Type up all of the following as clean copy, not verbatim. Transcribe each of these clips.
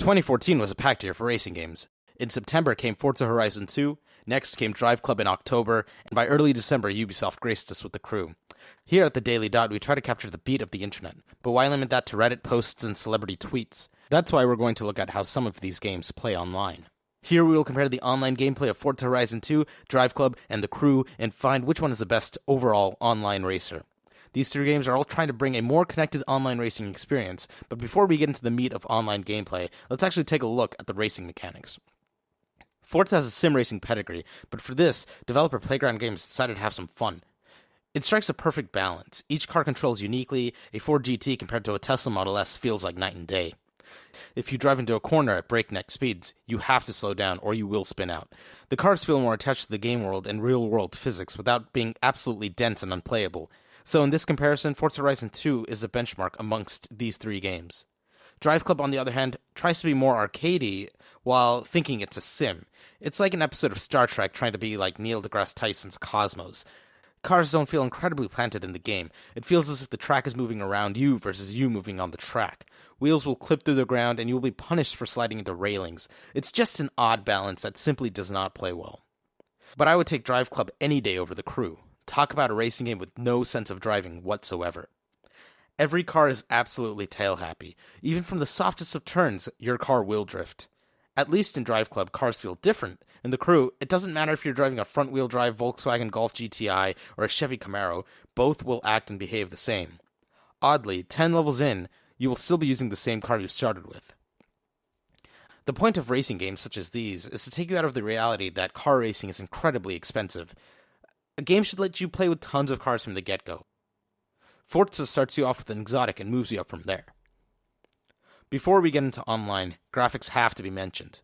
2014 was a packed year for racing games. In September came Forza Horizon 2, next came Drive Club in October, and by early December Ubisoft graced us with The Crew. Here at the Daily Dot, we try to capture the beat of the internet, but why limit that to Reddit posts and celebrity tweets? That's why we're going to look at how some of these games play online. Here we will compare the online gameplay of Forza Horizon 2, Drive Club, and The Crew, and find which one is the best overall online racer. These three games are all trying to bring a more connected online racing experience, but before we get into the meat of online gameplay, let's actually take a look at the racing mechanics. Forza has a sim racing pedigree, but for this, developer Playground Games decided to have some fun. It strikes a perfect balance. Each car controls uniquely. A Ford GT compared to a Tesla Model S feels like night and day. If you drive into a corner at breakneck speeds, you have to slow down or you will spin out. The cars feel more attached to the game world and real-world physics without being absolutely dense and unplayable. So in this comparison, Forza Horizon 2 is a benchmark amongst these three games. Drive Club, on the other hand, tries to be more arcadey while thinking it's a sim. It's like an episode of Star Trek trying to be like Neil deGrasse Tyson's Cosmos. Cars don't feel incredibly planted in the game. It feels as if the track is moving around you versus you moving on the track. Wheels will clip through the ground and you will be punished for sliding into railings. It's just an odd balance that simply does not play well. But I would take Drive Club any day over The Crew. Talk about a racing game with no sense of driving whatsoever. Every car is absolutely tail-happy. Even from the softest of turns, your car will drift. At least in Drive Club, cars feel different. In The Crew, it doesn't matter if you're driving a front-wheel drive Volkswagen Golf GTI or a Chevy Camaro, both will act and behave the same. Oddly, 10 levels in, you will still be using the same car you started with. The point of racing games such as these is to take you out of the reality that car racing is incredibly expensive. A game should let you play with tons of cars from the get-go. Forza starts you off with an exotic and moves you up from there. Before we get into online, graphics have to be mentioned.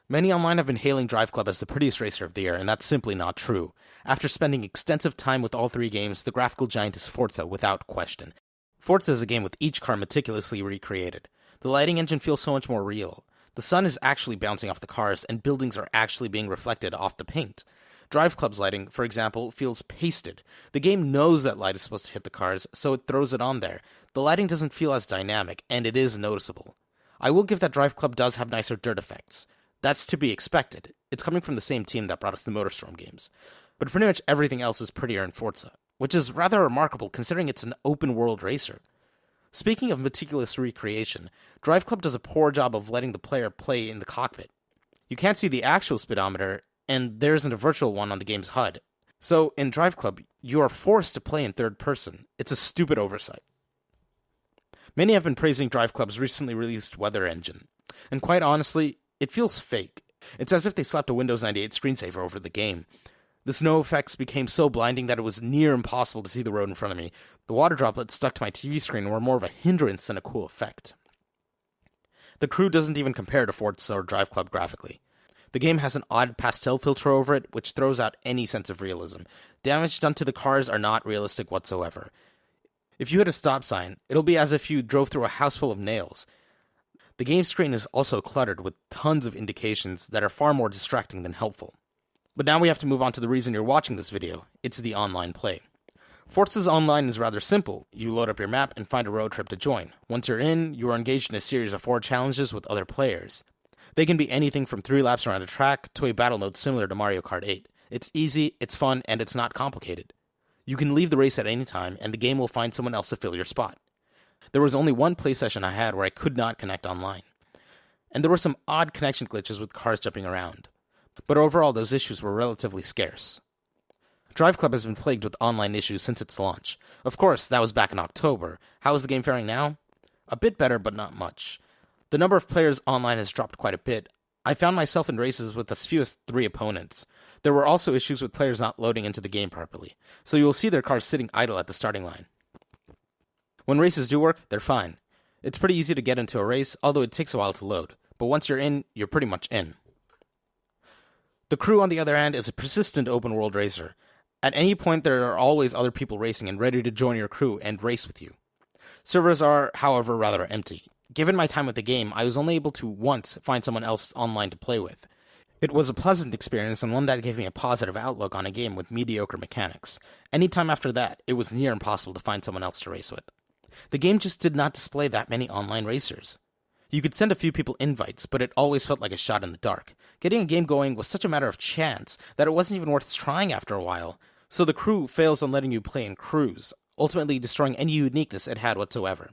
Many online have been hailing Drive Club as the prettiest racer of the year, and that's simply not true. After spending extensive time with all three games, the graphical giant is Forza without question. Forza is a game with each car meticulously recreated. The lighting engine feels so much more real. The sun is actually bouncing off the cars, and buildings are actually being reflected off the paint. Drive Club's lighting, for example, feels pasted. The game knows that light is supposed to hit the cars, so it throws it on there. The lighting doesn't feel as dynamic, and it is noticeable. I will give that Drive Club does have nicer dirt effects. That's to be expected. It's coming from the same team that brought us the MotorStorm games. But pretty much everything else is prettier in Forza, which is rather remarkable considering it's an open-world racer. Speaking of meticulous recreation, Drive Club does a poor job of letting the player play in the cockpit. You can't see the actual speedometer, and there isn't a virtual one on the game's HUD. So, in Drive Club, you are forced to play in third person. It's a stupid oversight. Many have been praising Drive Club's recently released weather engine, and quite honestly, it feels fake. It's as if they slapped a Windows 98 screensaver over the game. The snow effects became so blinding that it was near impossible to see the road in front of me. The water droplets stuck to my TV screen were more of a hindrance than a cool effect. The Crew doesn't even compare to Forza or Drive Club graphically. The game has an odd pastel filter over it, which throws out any sense of realism. Damage done to the cars are not realistic whatsoever. If you hit a stop sign, it'll be as if you drove through a house full of nails. The game screen is also cluttered with tons of indications that are far more distracting than helpful. But now we have to move on to the reason you're watching this video. It's the online play. Forza's online is rather simple. You load up your map and find a road trip to join. Once you're in, you are engaged in a series of 4 challenges with other players. They can be anything from 3 laps around a track to a battle mode similar to Mario Kart 8. It's easy, it's fun, and it's not complicated. You can leave the race at any time, and the game will find someone else to fill your spot. There was only one play session I had where I could not connect online. And there were some odd connection glitches with cars jumping around. But overall, those issues were relatively scarce. Drive Club has been plagued with online issues since its launch. Of course, that was back in October. How is the game faring now? A bit better, but not much. The number of players online has dropped quite a bit. I found myself in races with as few as 3 opponents. There were also issues with players not loading into the game properly, so you will see their cars sitting idle at the starting line. When races do work, they're fine. It's pretty easy to get into a race, although it takes a while to load. But once you're in, you're pretty much in. The Crew, on the other hand, is a persistent open-world racer. At any point, there are always other people racing and ready to join your crew and race with you. Servers are, however, rather empty. Given my time with the game, I was only able to once find someone else online to play with. It was a pleasant experience and one that gave me a positive outlook on a game with mediocre mechanics. Anytime after that, it was near impossible to find someone else to race with. The game just did not display that many online racers. You could send a few people invites, but it always felt like a shot in the dark. Getting a game going was such a matter of chance that it wasn't even worth trying after a while. So the crew fails on letting you play in crews, ultimately destroying any uniqueness it had whatsoever.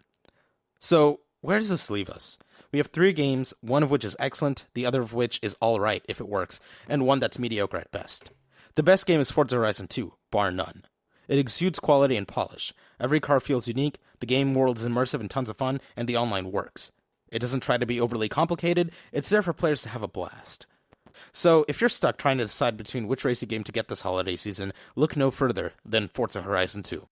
So, where does this leave us? We have 3 games, one of which is excellent, the other of which is alright if it works, and one that's mediocre at best. The best game is Forza Horizon 2, bar none. It exudes quality and polish. Every car feels unique, the game world is immersive and tons of fun, and the online works. It doesn't try to be overly complicated, it's there for players to have a blast. So, if you're stuck trying to decide between which racing game to get this holiday season, look no further than Forza Horizon 2.